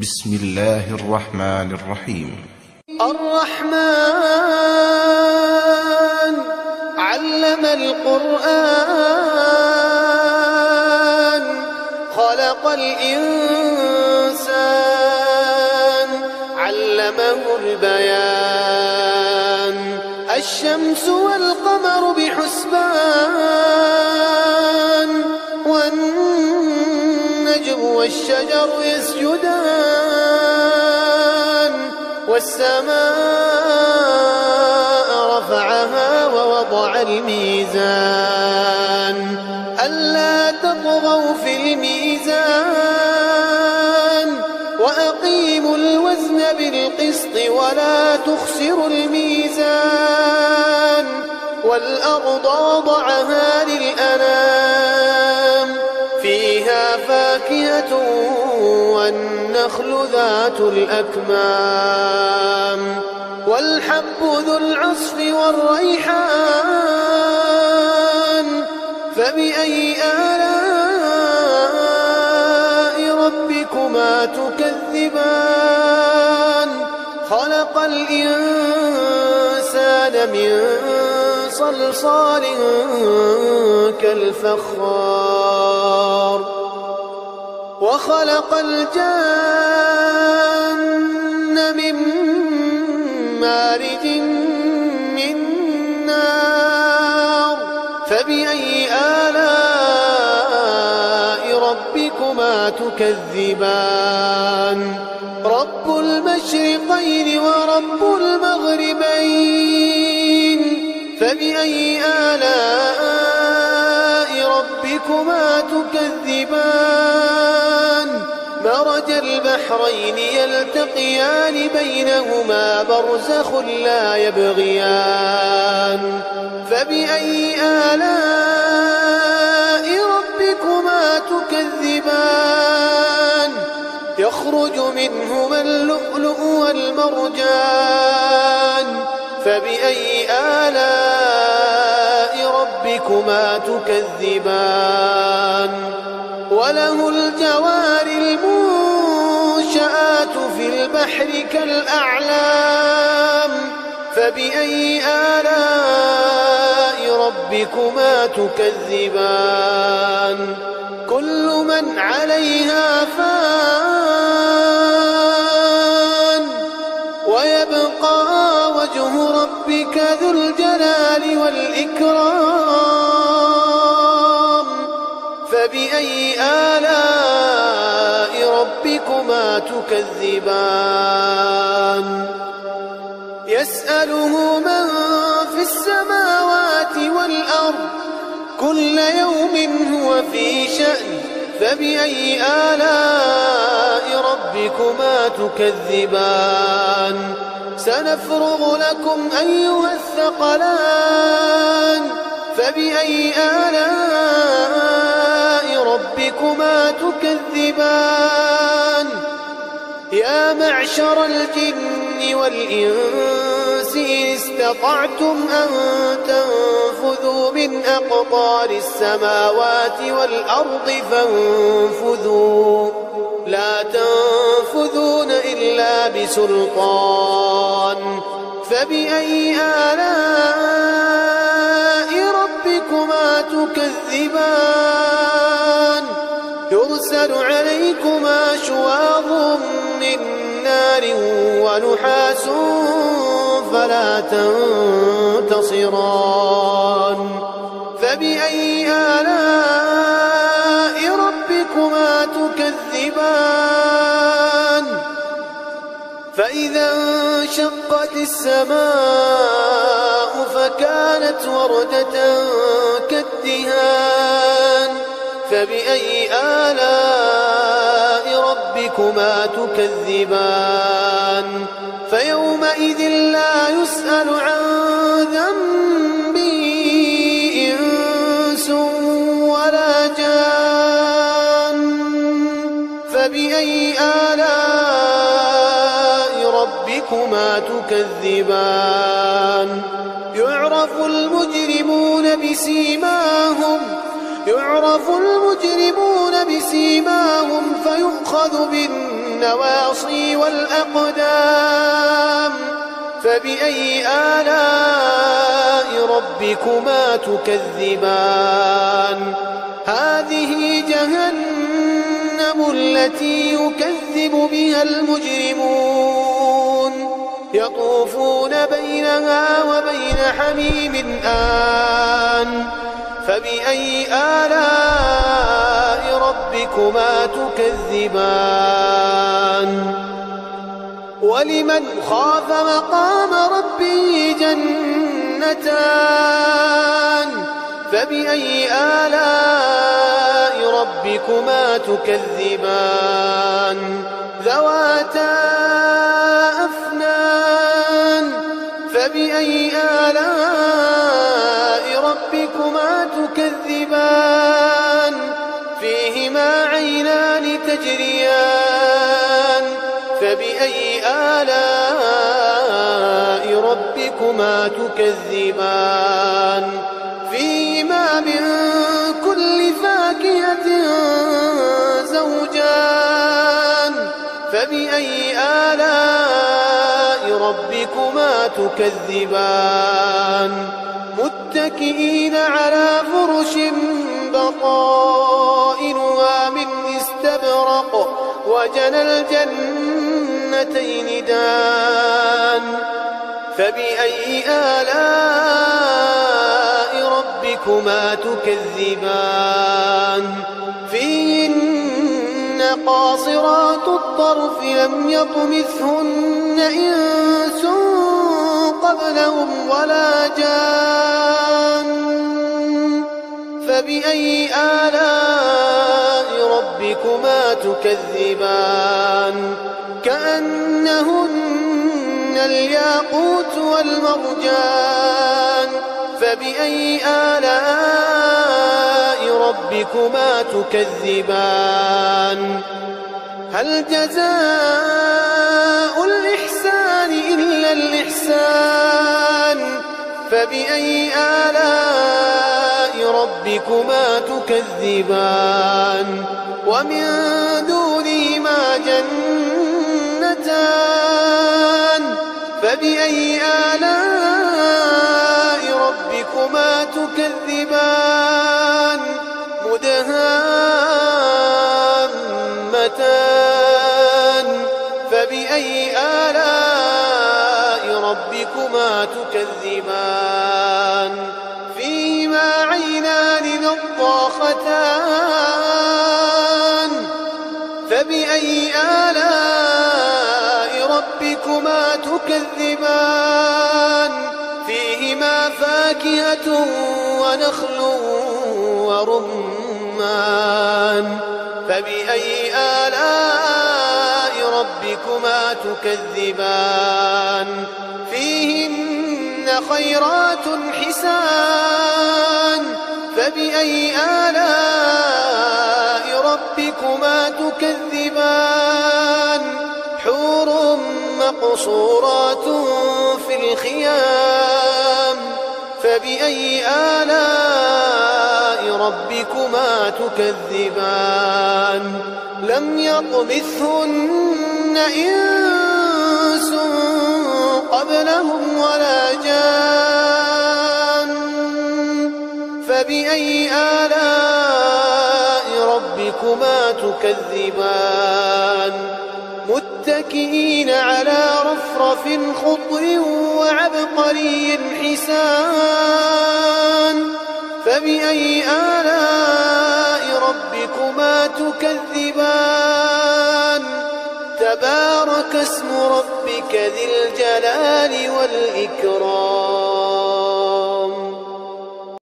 بسم الله الرحمن الرحيم. الرحمن علم القرآن خلق الإنسان علمه البيان الشمس والقمر بحسبان والنجم والشجر يسجدان والسماء رفعها ووضع الميزان ألا تطغوا في الميزان وأقيموا الوزن بالقسط ولا تخسروا الميزان والأرض وضعها للأنام فيها فاكهة والنخل ذات الأكمام والحب ذو العصف والريحان فبأي آلاء ربكما تكذبان خلق الإنسان من صلصال كالفخار وخلق الجن من مارج من نار فبأي آلاء ربكما تكذبان رب المشرقين ورب المغربين فبأي آلاء ربكما تكذبان مرج البحرين يلتقيان بينهما برزخ لا يبغيان فبأي آلاء ربكما تكذبان يخرج منهما اللؤلؤ والمرجان فبأي آلاء ربكما تكذبان وله الجوار المنشآت في البحر كالأعلام فبأي آلاء ربكما تكذبان كل من عليها فان ويبقى وجه ربك ذو الجلال والإكرام فبأي آلاء ربكما تكذبان يسأله من في السماوات والأرض كل يوم هو في شأن فبأي آلاء ربكما تكذبان سنفرغ لكم أيها الثقلان فبأي آلاء ربكما تكذبان يا معشر الجن والإنس إن استطعتم أن تنفذوا من أقطار السماوات والأرض فانفذوا لا تنفذون إلا بسلطان فبأي آلاء ربكما تكذبان يرسل عليكما شواظ من نار ونحاس فلا تنتصران فبأي آلاء ربكما تكذبان فإذا انشقت السماء فكانت وردة كالدهان فبأي آلاء ربكما تكذبان فيومئذ لا يسأل عن ذنبه إنس ولا جان فبأي آلاء ربكما تكذبان يعرف المجرمون بسيماهم فيؤخذ بالنسبة النواصي والأقدام فبأي آلاء ربكما تكذبان هذه جهنم التي يكذب بها المجرمون يطوفون بينها وبين حميم آن فبأي آلاء ربكما تكذبان ولمن خاف مقام ربه جنتان فبأي آلاء ربكما تكذبان ذواتا أفنان فبأي آلاء ربكما تكذبان فيهما عينان تجريان فبأي آلاء ربكما تكذبان فيهما من كل فاكهة زوجان فبأي آلاء ربكما تكذبان متكئين على فرش بطائنها من استبرق وجنى الجنتين دان فبأي آلاء ربكما تكذبان فيهن قاصرات الطرف لم يطمثهن إنس قبلهم ولا جان فبأي آلاء ربكما تكذبان كأنهن الياقوت والمرجان فبأي آلاء ربكما تكذبان هل جزاء الإحسان إلا الإحسان فبأي آلاء ربكما تكذبان ومن دونهما جنتان فبأي آلاء ربكما تكذبان مدهامتان فبأي آلاء ربكما تكذبان فيهما عينان نضاختان فبأي آلاء ربكما تكذبان فيهما فاكهة ونخل ورمان فبأي آلاء ربكما تكذبان فيهن خيرات حسان فبأي آلاء ربكما تكذبان حور مقصورات في الخيام فبأي آلاء ربكما تكذبان لم يطمثهن إنس قبلهم ولا جان فبأي آلاء ربكما تكذبان متكئين على رفرف خضر وعبقري حسان فبأي آلاء ربكما تكذبان تبارك اسم ربك ذي الجلال والإكرام